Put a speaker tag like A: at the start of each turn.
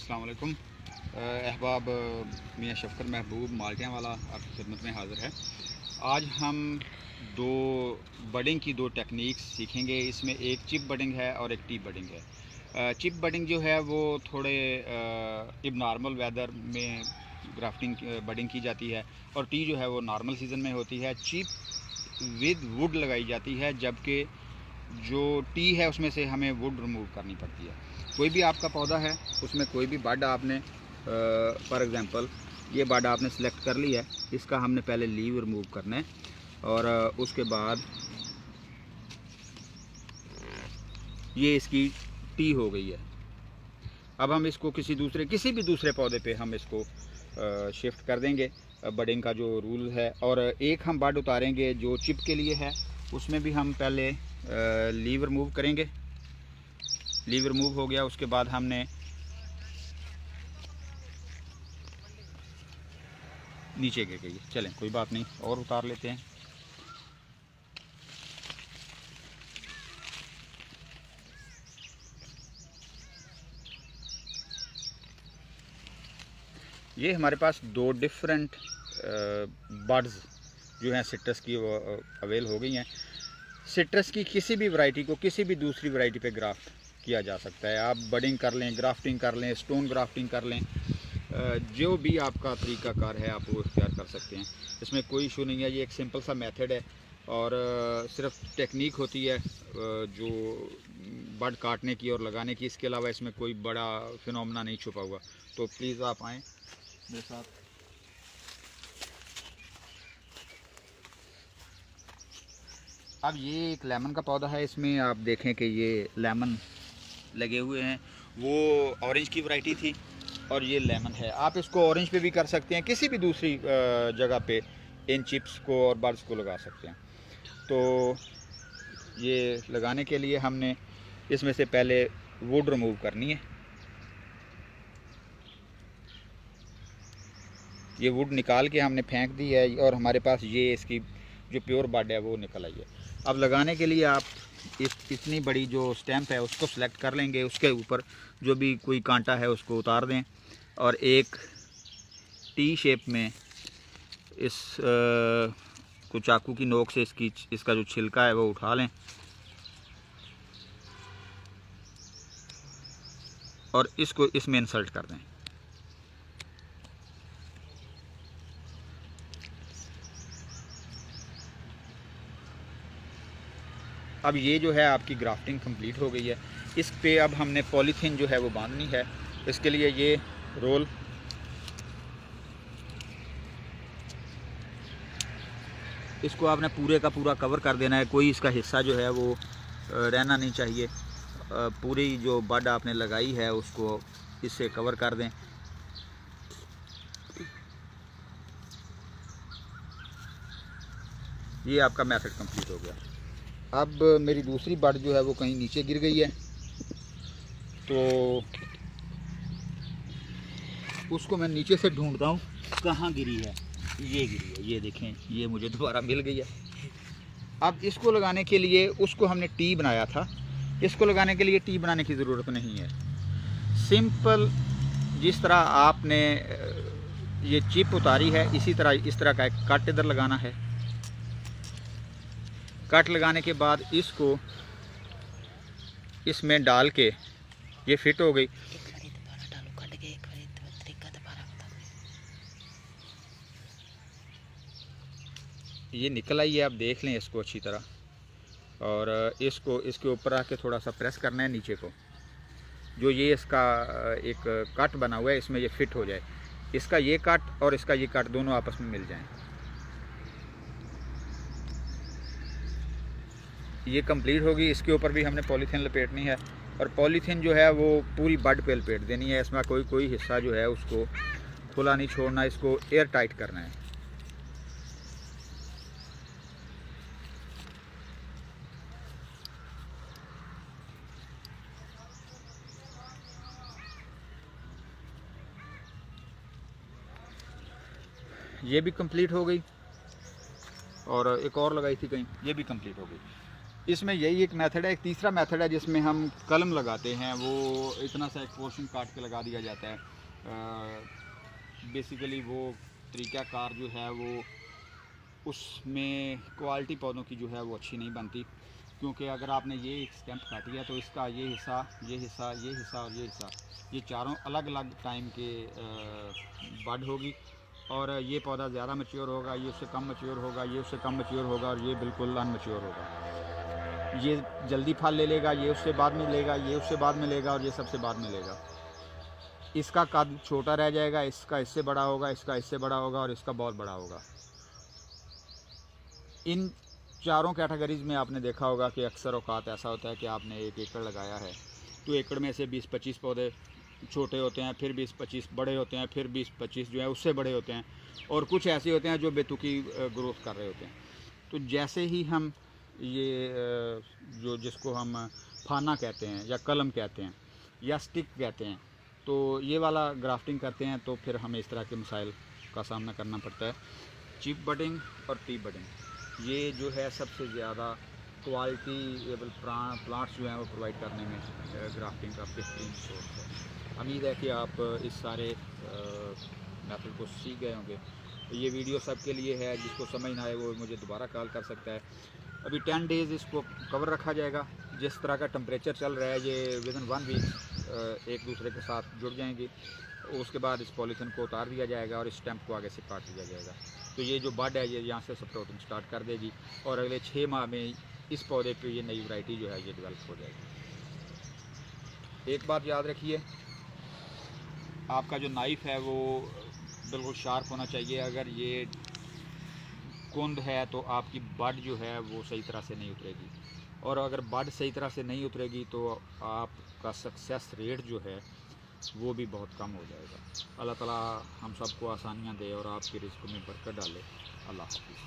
A: अस्सलाम वालेकुम। अहबाब मियाँ शफ़क़त महबूब माल्टियाँ वाला आपकी खिदमत में हाज़िर है। आज हम दो बडिंग की दो टेक्निक्स सीखेंगे। इसमें एक चिप बडिंग है और एक टी बडिंग है। चिप बडिंग जो है वो थोड़े इबनॉर्मल वेदर में ग्राफ्टिंग बडिंग की जाती है और टी जो है वो नॉर्मल सीज़न में होती है। चिप विद वुड लगाई जाती है, जबकि जो टी है उसमें से हमें वुड रिमूव करनी पड़ती है। कोई भी आपका पौधा है, उसमें कोई भी बड आपने फॉर एग्ज़ाम्पल ये बड आपने सेलेक्ट कर लिया है, इसका हमने पहले लीव रिमूव करना है और उसके बाद ये इसकी टी हो गई है। अब हम इसको किसी भी दूसरे पौधे पे हम इसको शिफ्ट कर देंगे बडिंग का जो रूल है। और एक हम बड उतारेंगे जो चिप के लिए है, उसमें भी हम पहले लीव रिमूव करेंगे। लीव रिमूव हो गया, उसके बाद हमने नीचे गिर गई। चलें कोई बात नहीं, और उतार लेते हैं। ये हमारे पास दो डिफरेंट बड्स जो हैं सिट्रस की वो अवेल हो गई हैं। सिट्रस की किसी भी वैरायटी को किसी भी दूसरी वैरायटी पे ग्राफ्ट किया जा सकता है। आप बडिंग कर लें, ग्राफ्टिंग कर लें, स्टोन ग्राफ्टिंग कर लें, जो भी आपका तरीक़ाकार है आप वो इख्तियार कर सकते हैं। इसमें कोई इशू नहीं है। ये एक सिंपल सा मेथड है और सिर्फ टेक्निक होती है जो बड काटने की और लगाने की। इसके अलावा इसमें कोई बड़ा फिनोमेना नहीं छुपा हुआ। तो प्लीज़ आप आएँ मेरे साथ। अब ये एक लेमन का पौधा है, इसमें आप देखें कि ये लेमन लगे हुए हैं। वो ऑरेंज की वैरायटी थी और ये लेमन है। आप इसको ऑरेंज पे भी कर सकते हैं, किसी भी दूसरी जगह पे इन चिप्स को और बर्ड्स को लगा सकते हैं। तो ये लगाने के लिए हमने इसमें से पहले वुड रिमूव करनी है। ये वुड निकाल के हमने फेंक दी है और हमारे पास ये इसकी जो प्योर बड है वो निकल आई है। अब लगाने के लिए आप इतनी बड़ी जो स्टैम्प है उसको सेलेक्ट कर लेंगे। उसके ऊपर जो भी कोई कांटा है उसको उतार दें और एक टी शेप में इस को चाकू की नोक से इसका जो छिलका है वो उठा लें और इसको इसमें इंसर्ट कर दें। अब ये जो है आपकी ग्राफ्टिंग कंप्लीट हो गई है। इस पे अब हमने पॉलीथीन जो है वो बांधनी है। इसके लिए ये रोल इसको आपने पूरे का पूरा कवर कर देना है। कोई इसका हिस्सा जो है वो रहना नहीं चाहिए। पूरी जो बड आपने लगाई है उसको इससे कवर कर दें। ये आपका मेथड कंप्लीट हो गया। अब मेरी दूसरी बड जो है वो कहीं नीचे गिर गई है, तो उसको मैं नीचे से ढूंढता हूँ कहाँ गिरी है। ये गिरी है, ये देखें, ये मुझे दोबारा मिल गई है। अब इसको लगाने के लिए उसको हमने टी बनाया था, इसको लगाने के लिए टी बनाने की ज़रूरत नहीं है। सिंपल जिस तरह आपने ये चिप उतारी है इसी तरह इस तरह का एक कट इधर लगाना है। कट लगाने के बाद इसको इसमें डाल के ये फिट हो गई। ये निकल आई है, आप देख लें इसको अच्छी तरह और इसको इसके ऊपर आके थोड़ा सा प्रेस करना है नीचे को। जो ये इसका एक कट बना हुआ है इसमें ये फिट हो जाए। इसका ये कट और इसका ये कट दोनों आपस में मिल जाएं। ये कंप्लीट होगी। इसके ऊपर भी हमने पॉलीथीन लपेटनी है और पॉलीथीन जो है वो पूरी बड पे लपेट देनी है। इसमें कोई हिस्सा जो है उसको खुला नहीं छोड़ना, इसको एयर टाइट करना है। ये भी कंप्लीट हो गई और एक और लगाई थी कहीं, ये भी कंप्लीट हो गई। इसमें यही एक मेथड है। एक तीसरा मेथड है जिसमें हम कलम लगाते हैं, वो इतना सा एक पोर्शन काट के लगा दिया जाता है। बेसिकली वो तरीक़ाकार जो है वो उसमें क्वालिटी पौधों की जो है वो अच्छी नहीं बनती, क्योंकि अगर आपने ये एक स्टैम्प काटी है तो इसका ये हिस्सा, ये हिस्सा, ये हिस्सा और ये हिस्सा, ये चारों अलग अलग टाइम के बड होगी, और ये पौधा ज़्यादा मैच्योर होगा, ये उससे कम मैच्योर होगा, ये उससे कम मैच्योर होगा, और ये बिल्कुल अनमैच्योर होगा। ये जल्दी फल ले लेगा, ये उससे बाद में लेगा, ये उससे बाद में लेगा, और ये सबसे बाद में लेगा। इसका कद छोटा रह जाएगा, इसका इससे बड़ा होगा, इसका इससे बड़ा होगा, और इसका बहुत बड़ा होगा। इन चारों कैटेगरीज़ में आपने देखा होगा कि अक्सर औकात ऐसा होता है कि आपने 1 एकड़ लगाया है तो एकड़ में से 20-25 पौधे छोटे होते हैं, फिर 20-25 बड़े होते हैं, फिर 20-25 जो है उससे बड़े होते हैं, और कुछ ऐसे होते हैं जो बेतुकी ग्रोथ कर रहे होते हैं। तो जैसे ही हम ये जो जिसको हम फाना कहते हैं या कलम कहते हैं या स्टिक कहते हैं, तो ये वाला ग्राफ्टिंग करते हैं तो फिर हमें इस तरह के मसाइल का सामना करना पड़ता है। चिप बडिंग और टी बडिंग ये जो है सबसे ज़्यादा क्वालिटी प्लांट्स जो हैं वो प्रोवाइड करने में ग्राफ्टिंग का बेहतरीन सोर्स है। उम्मीद है कि आप इस सारे मेथड को सीख गए होंगे। तो ये वीडियो सबके लिए है, जिसको समझ ना आए वो मुझे दोबारा कॉल कर सकता है। अभी 10 डेज़ इसको कवर रखा जाएगा। जिस तरह का टेम्परेचर चल रहा है ये विदिन 1 वीक एक दूसरे के साथ जुड़ जाएंगी। उसके बाद इस पॉलीथिन को उतार दिया जाएगा और इस स्टैम्प को आगे से काट दिया जाएगा। तो ये जो बड है ये यहाँ से सप्रोटिंग स्टार्ट कर देगी, और अगले 6 माह में इस पौधे पे ये नई वैरायटी जो है ये डेवलप हो जाएगी। एक बात याद रखिए, आपका जो नाइफ़ है वो बिल्कुल शार्प होना चाहिए। अगर ये कुंद है तो आपकी बड जो है वो सही तरह से नहीं उतरेगी, और अगर बड सही तरह से नहीं उतरेगी तो आपका सक्सेस रेट जो है वो भी बहुत कम हो जाएगा। अल्लाह ताला हम सबको आसानियाँ दे और आपकी रिस्क में बरकत डाले। अल्लाह हाफ़िज़।